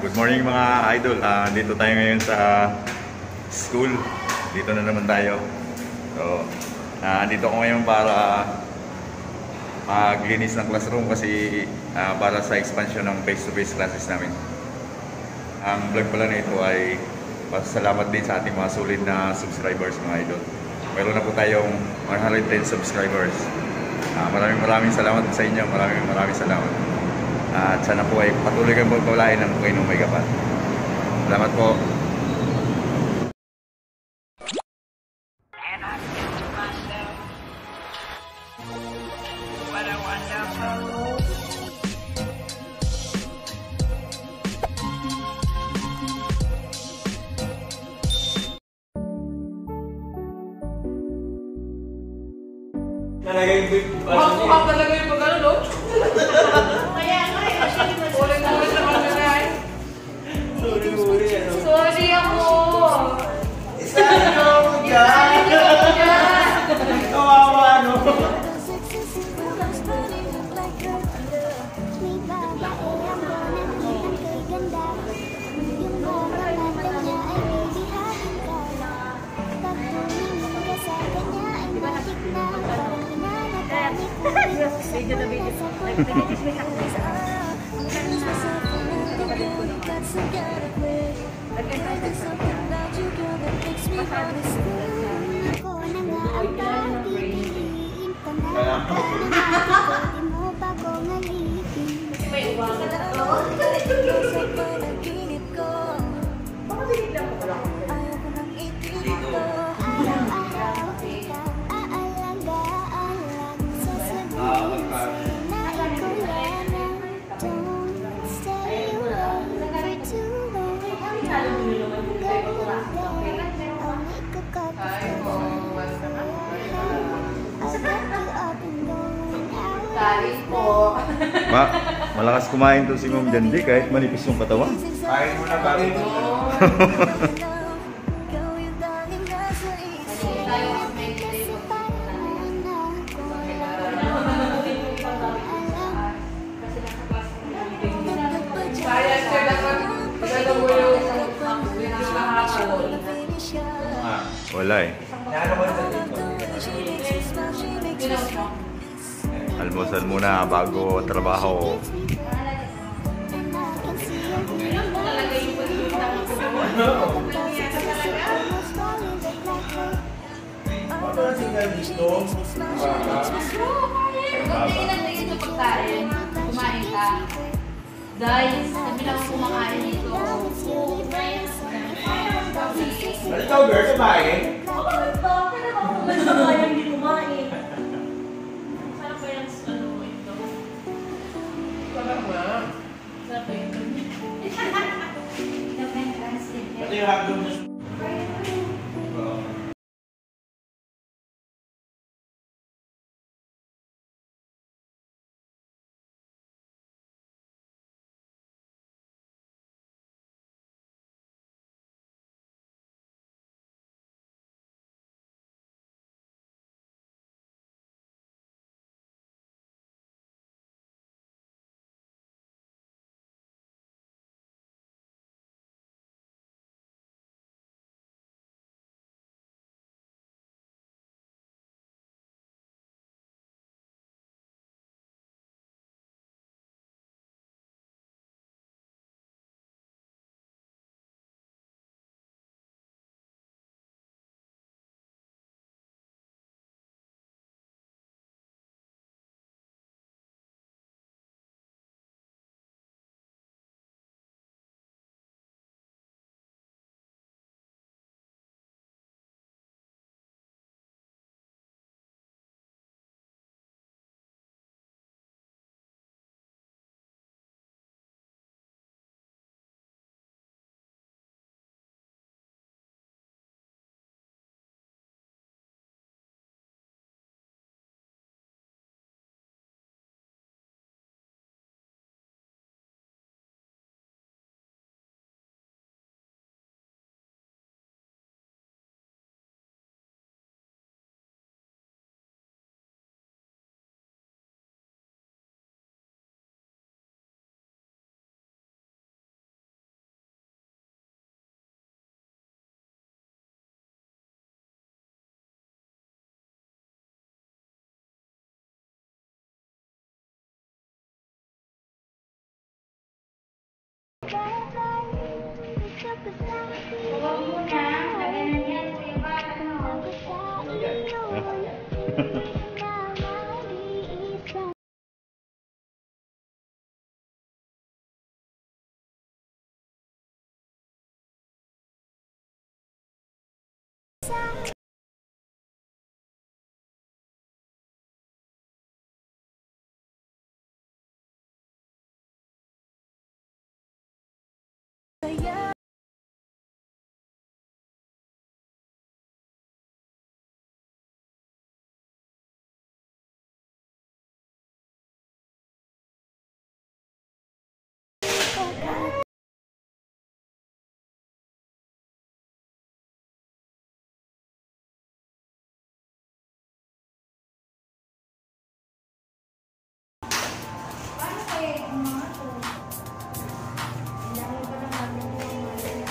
Good morning mga idol. Dito tayo ngayon sa school. Dito na naman tayo. So, dito ako ngayon para maglinis ng classroom kasi para sa expansion ng face-to-face classes namin. Ang vlog pala na ito ay pasalamat din sa ating mga solid na subscribers mga idol. Meron na po tayong 110 subscribers. Maraming salamat sa inyo. Maraming salamat. At sana po ay patuloy kang pagpapalain ng Panginoong may kapal. Salamat po. Talaga yung big Makuha talaga yung pag-ano, no? Kaya nga eh, actually mas Ulit-ulit naman na nga eh. Sorry, ano? sorry ako. Isali ko ako dyan! Hindi ako dyan. Kawawa, no? Video na video. May uwang na to. Kain po. Malakas kumain to si Ma'am Jandy kahit manipis yung katawan. Kain mo na ba rin? Kaya siya dapat gano'n mo yung video kahapon. Wala eh. Ano mo sa dito? Almusal muna bago trabaho. Ano na siya gusto? Pagkain lang na yung pagkain, kumain ka. Guys, sabi lang ako kumakain dito. Ano ikaw, girl? Kumain? Hindi kumain. Sarap pa yung ano ito. Sarap na. Sarap pa yung Pati yung hotdog na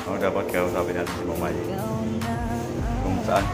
Oh, dapat kausapin natin si Mamay. Kung saan.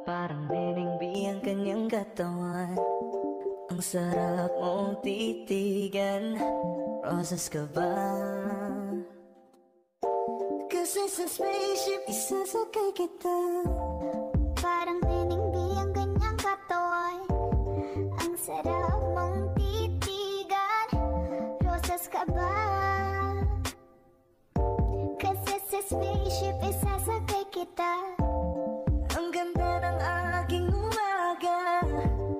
Parang binigbi ang kanyang katawan. Ang sarap mong titigan. Rosas ka ba? Kasi sa spaceship isasakay kita. Parang tiningbi ang kanyang katawan. Ang sarap mong titigan. Rosas ka ba? Kasi sa spaceship isasakay kita. Ang ganda ng aking umaga.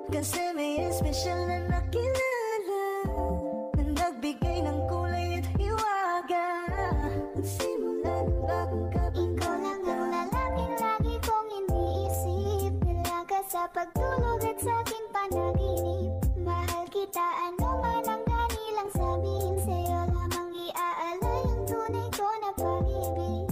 Kasi may espesyal na nakilala na nagbigay ng kulay at hiwaga. Simula ng bagong Ikaw lang ang lalaking lagi kong iniisip. Nilaga sa pagtulog at sa aking panaginip. Mahal kita, ano man ang kanilang sabihin. Sa'yo lamang iaalay ang tunay ko na pag-ibig.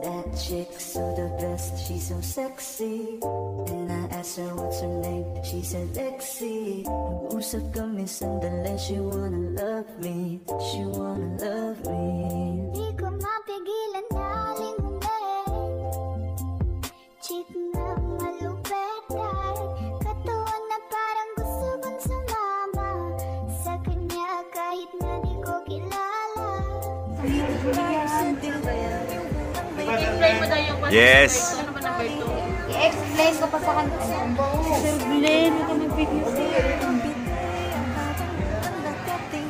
That chick so the best, she's so sexy. And I asked her what's her name, she said Lexi. Nag-usap kami sandali, she wanna love me, she wanna love me. Di ko mapigilan na lingunin. Chick na malupet at katawan na parang gusto kong sumama sa kanya kahit na di ko kilala. I-explain mo daw yung Yes. Ano ba number 2? I-explain ko pa sa kanya. Sir Glenn, ito mag-video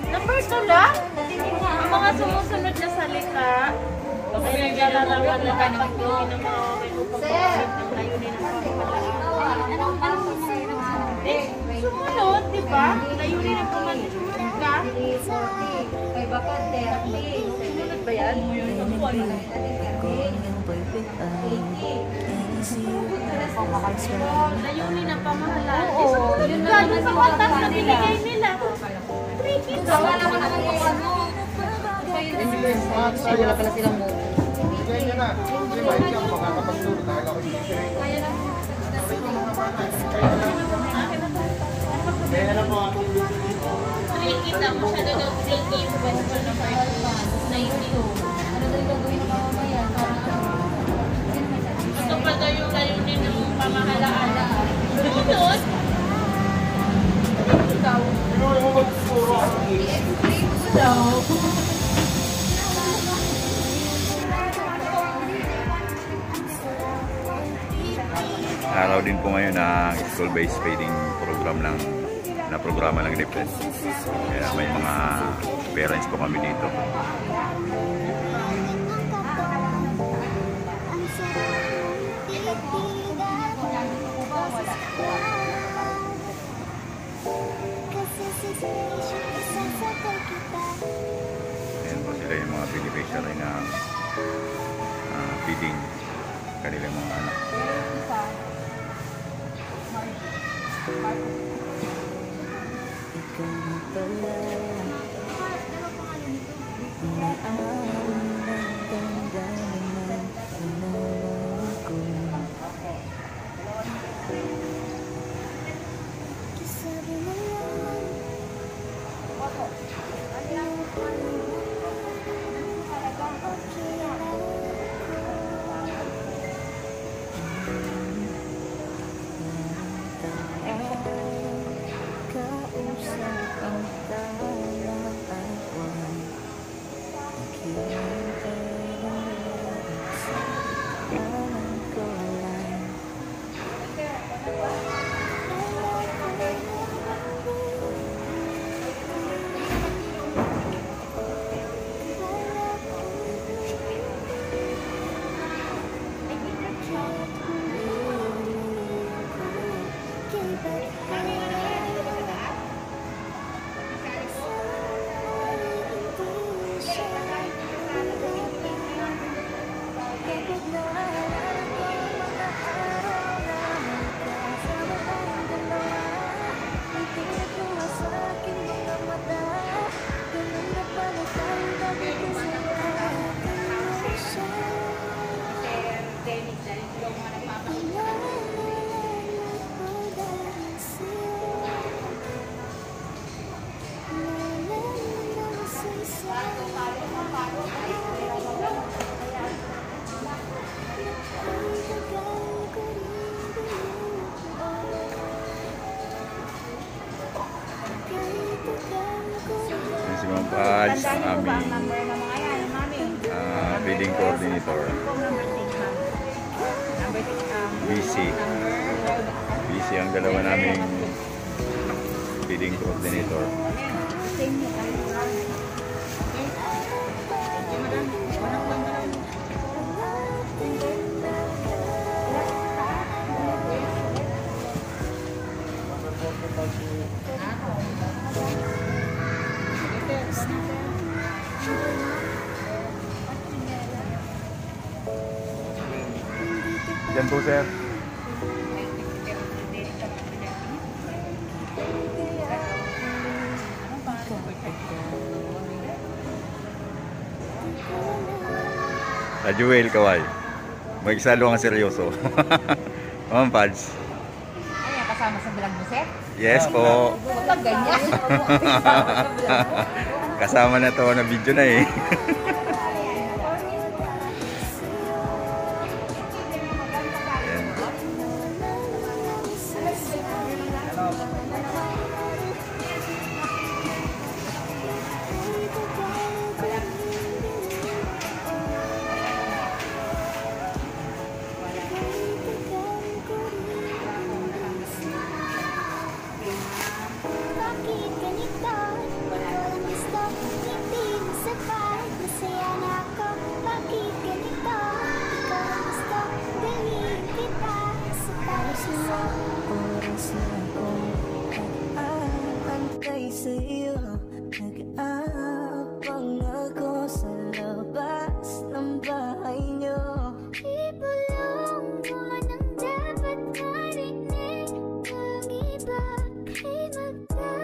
Number 2 lang? Ang mga sumusunod na salita. Okay, naglalarawan na ka ng pagpili ng mga okay upang pag-isip ng layunin ng pamahalaan. Sumunod, di ba? Layunin ng pamahalaan. Sumunod ka. Kay baka 30. Sumunod ba yan? Layunin ng pamahalaan. Eh, sumunod ka dun sa watas na binigay nila. Tricky ka. Wala naman ako kung ano. Wala pala silang mo. Tricky daw. Masyado daw tricky. Question number 2. Layunin. Ano daw yung gagawin ng mamamayan? Parang ano? Ito pa araw din po ngayon ng school-based feeding program na programa ng DepEd. Kaya may mga parents po kami dito. Ang sarap ng titigan. Kasi si Station isasakay kita. Ayan po sila yung mga beneficiary ng feeding kanilang mga anak. Ikaw na pala Maaari ng damdamin na inalaman ko. Sabi mo lang okay lang Kausap ang talang at wag Naghihintay ng sa alam ko lang. Ayan si Ma'am Pads, ang aming feeding coordinator. Busy. Busy ang dalawa naming feeding coordinator. Diyan po, sir. Rajuel, kaway. Mag-isalo kang seryoso. Ma'am Pads. Ay, kasama sa vlog mo, sir? Yes po. Huwag ganyan. Kasama na to na video na eh.